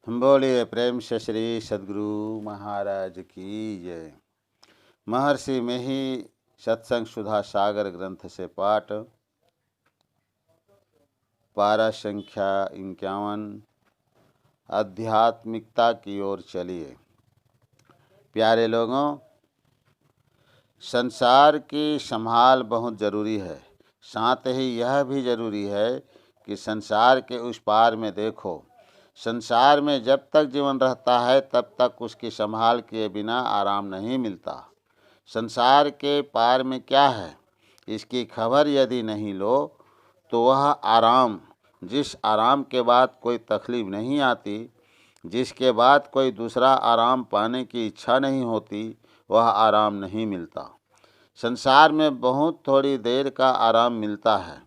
बोलिए प्रेम से श्री सद्गुरु महाराज की जय। महर्षि में ही सत्संग सुधा सागर ग्रंथ से पाठ, पारा संख्या 51, आध्यात्मिकता की ओर चलिए। प्यारे लोगों, संसार की संभाल बहुत ज़रूरी है। साथ ही यह भी ज़रूरी है कि संसार के उस पार में देखो। संसार में जब तक जीवन रहता है तब तक उसकी संभाल किए बिना आराम नहीं मिलता। संसार के पार में क्या है, इसकी खबर यदि नहीं लो तो वह आराम, जिस आराम के बाद कोई तकलीफ नहीं आती, जिसके बाद कोई दूसरा आराम पाने की इच्छा नहीं होती, वह आराम नहीं मिलता। संसार में बहुत थोड़ी देर का आराम मिलता है।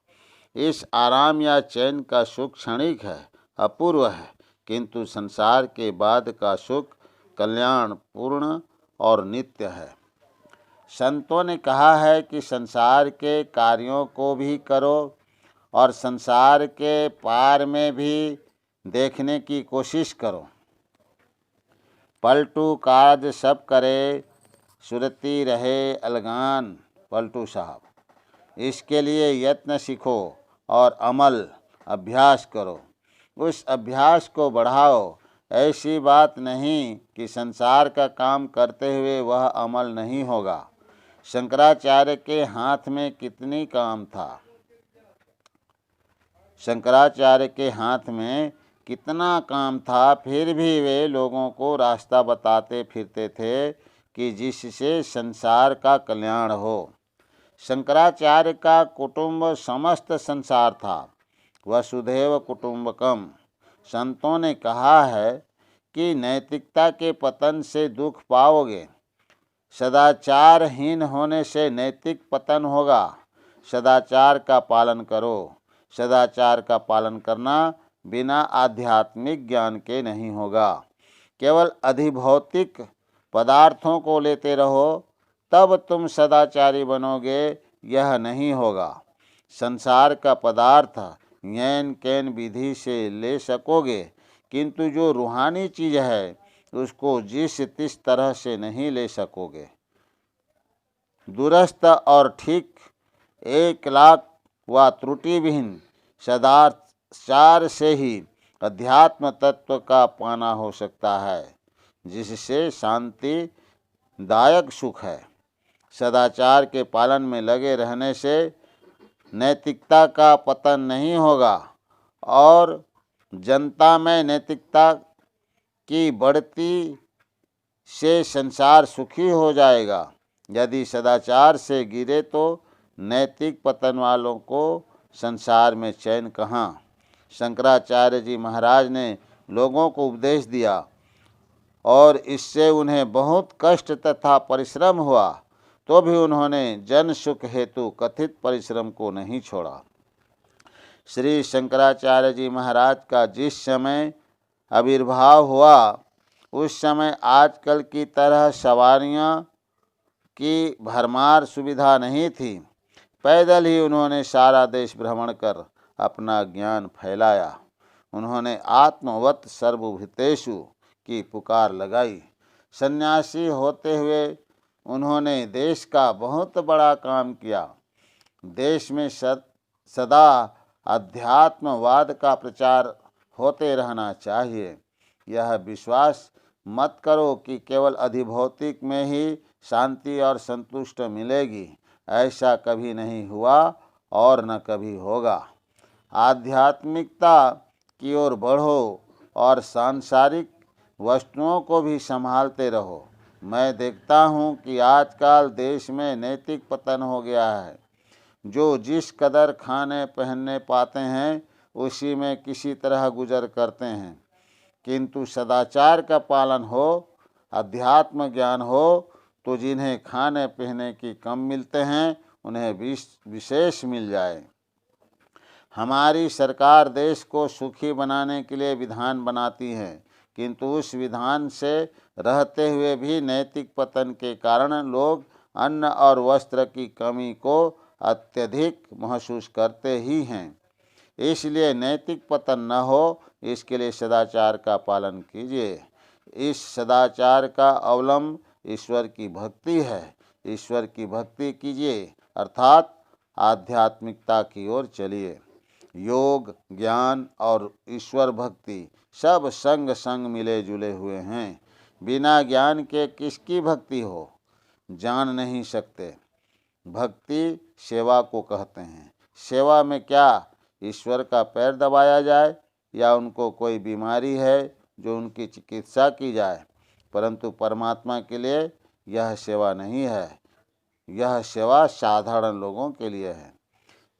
इस आराम या चैन का सुख क्षणिक है, अपूर्व है, किंतु संसार के बाद का सुख कल्याण पूर्ण और नित्य है। संतों ने कहा है कि संसार के कार्यों को भी करो और संसार के पार में भी देखने की कोशिश करो। पलटू काज सब करे, सुरती रहे अलगान। पलटू साहब, इसके लिए यत्न सीखो और अमल अभ्यास करो। उस अभ्यास को बढ़ाओ। ऐसी बात नहीं कि संसार का काम करते हुए वह अमल नहीं होगा। शंकराचार्य के हाथ में कितनी काम था। शंकराचार्य के हाथ में कितना काम था, फिर भी वे लोगों को रास्ता बताते फिरते थे कि जिससे संसार का कल्याण हो। शंकराचार्य का कुटुंब समस्त संसार था, वसुधैव कुटुंबकम। संतों ने कहा है कि नैतिकता के पतन से दुख पाओगे। सदाचारहीन होने से नैतिक पतन होगा। सदाचार का पालन करो। सदाचार का पालन करना बिना आध्यात्मिक ज्ञान के नहीं होगा। केवल अधिभौतिक पदार्थों को लेते रहो तब तुम सदाचारी बनोगे, यह नहीं होगा। संसार का पदार्थ यैन कैन विधि से ले सकोगे, किंतु जो रूहानी चीज़ है उसको जिस तिस तरह से नहीं ले सकोगे। दुरस्त और ठीक 1,00,000 व त्रुटिविहीन सदाचार से ही अध्यात्म तत्व का पाना हो सकता है, जिससे शांति दायक सुख है। सदाचार के पालन में लगे रहने से नैतिकता का पतन नहीं होगा और जनता में नैतिकता की बढ़ती से संसार सुखी हो जाएगा। यदि सदाचार से गिरे तो नैतिक पतन वालों को संसार में चैन कहाँ। शंकराचार्य जी महाराज ने लोगों को उपदेश दिया और इससे उन्हें बहुत कष्ट तथा परिश्रम हुआ, तो भी उन्होंने जन सुख हेतु कथित परिश्रम को नहीं छोड़ा। श्री शंकराचार्य जी महाराज का जिस समय आविर्भाव हुआ उस समय आजकल की तरह सवारियां की भरमार सुविधा नहीं थी। पैदल ही उन्होंने सारा देश भ्रमण कर अपना ज्ञान फैलाया। उन्होंने आत्मवत सर्वभूतेषु की पुकार लगाई। सन्यासी होते हुए उन्होंने देश का बहुत बड़ा काम किया। देश में सदा अध्यात्मवाद का प्रचार होते रहना चाहिए। यह विश्वास मत करो कि केवल अधिभौतिक में ही शांति और संतुष्ट मिलेगी। ऐसा कभी नहीं हुआ और न कभी होगा। आध्यात्मिकता की ओर बढ़ो और सांसारिक वस्तुओं को भी संभालते रहो। मैं देखता हूँ कि आजकल देश में नैतिक पतन हो गया है। जो जिस कदर खाने पहनने पाते हैं उसी में किसी तरह गुजर करते हैं, किंतु सदाचार का पालन हो, अध्यात्म ज्ञान हो तो जिन्हें खाने पीने की कम मिलते हैं उन्हें विशेष मिल जाए। हमारी सरकार देश को सुखी बनाने के लिए विधान बनाती है, किंतु उस विधान से रहते हुए भी नैतिक पतन के कारण लोग अन्न और वस्त्र की कमी को अत्यधिक महसूस करते ही हैं। इसलिए नैतिक पतन न हो, इसके लिए सदाचार का पालन कीजिए। इस सदाचार का अवलंब ईश्वर की भक्ति है। ईश्वर की भक्ति कीजिए अर्थात आध्यात्मिकता की ओर चलिए। योग, ज्ञान और ईश्वर भक्ति सब संग संग मिले जुले हुए हैं। बिना ज्ञान के किसकी भक्ति हो, जान नहीं सकते। भक्ति सेवा को कहते हैं। सेवा में क्या ईश्वर का पैर दबाया जाए या उनको कोई बीमारी है जो उनकी चिकित्सा की जाए, परंतु परमात्मा के लिए यह सेवा नहीं है। यह सेवा साधारण लोगों के लिए है।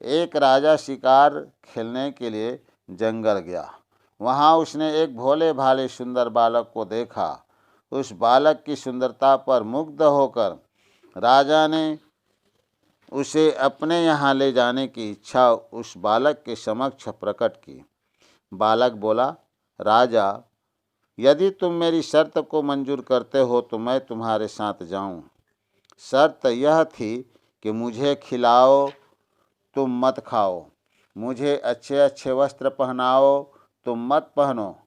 एक राजा शिकार खेलने के लिए जंगल गया। वहाँ उसने एक भोले भाले सुंदर बालक को देखा। उस बालक की सुंदरता पर मुग्ध होकर राजा ने उसे अपने यहाँ ले जाने की इच्छा उस बालक के समक्ष प्रकट की। बालक बोला, राजा, यदि तुम मेरी शर्त को मंजूर करते हो तो मैं तुम्हारे साथ जाऊं। शर्त यह थी कि मुझे खिलाओ, तुम मत खाओ, मुझे अच्छे अच्छे वस्त्र पहनाओ, तुम मत पहनो,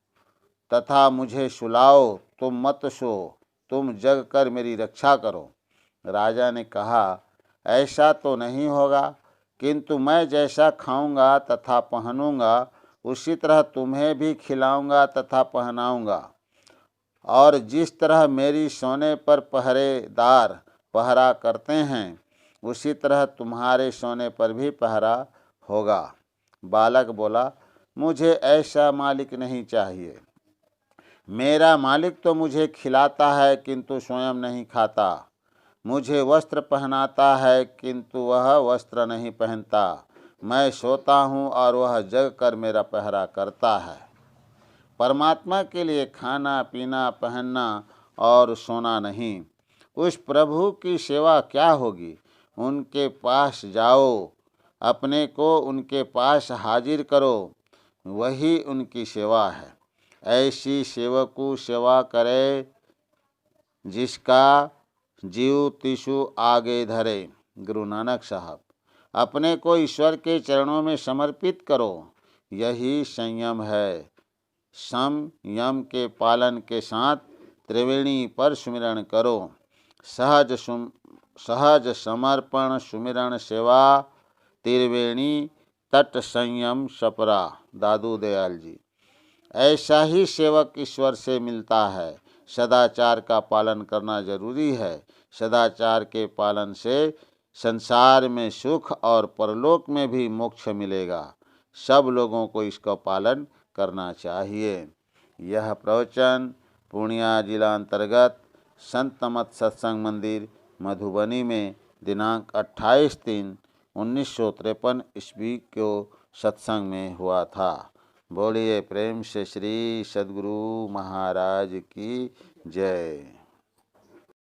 तथा मुझे सुलाओ, तुम मत सो, तुम जग कर मेरी रक्षा करो। राजा ने कहा, ऐसा तो नहीं होगा, किंतु मैं जैसा खाऊंगा तथा पहनूंगा उसी तरह तुम्हें भी खिलाऊंगा तथा पहनाऊंगा, और जिस तरह मेरी सोने पर पहरेदार पहरा करते हैं उसी तरह तुम्हारे सोने पर भी पहरा होगा। बालक बोला, मुझे ऐसा मालिक नहीं चाहिए। मेरा मालिक तो मुझे खिलाता है किंतु स्वयं नहीं खाता, मुझे वस्त्र पहनाता है किंतु वह वस्त्र नहीं पहनता, मैं सोता हूँ और वह जग कर मेरा पहरा करता है। परमात्मा के लिए खाना पीना पहनना और सोना नहीं। उस प्रभु की सेवा क्या होगी? उनके पास जाओ, अपने को उनके पास हाजिर करो, वही उनकी सेवा है। ऐसी सेवकु सेवा करे जिसका जीव तिशु आगे धरे। गुरु नानक साहब। अपने को ईश्वर के चरणों में समर्पित करो, यही संयम है। सम यम के पालन के साथ त्रिवेणी पर सुमिरन करो। सहज समर्पण सुमिरन सेवा, त्रिवेणी तट संयम सपरा। दादू दयाल जी। ऐसा ही सेवक ईश्वर से मिलता है। सदाचार का पालन करना जरूरी है। सदाचार के पालन से संसार में सुख और परलोक में भी मोक्ष मिलेगा। सब लोगों को इसका पालन करना चाहिए। यह प्रवचन पूर्णिया जिला अंतर्गत संत मत सत्संग मंदिर मधुबनी में दिनांक 28/3/1953 ईस्वी को सत्संग में हुआ था। बोलिए प्रेम से श्री सद्गुरु महाराज की जय।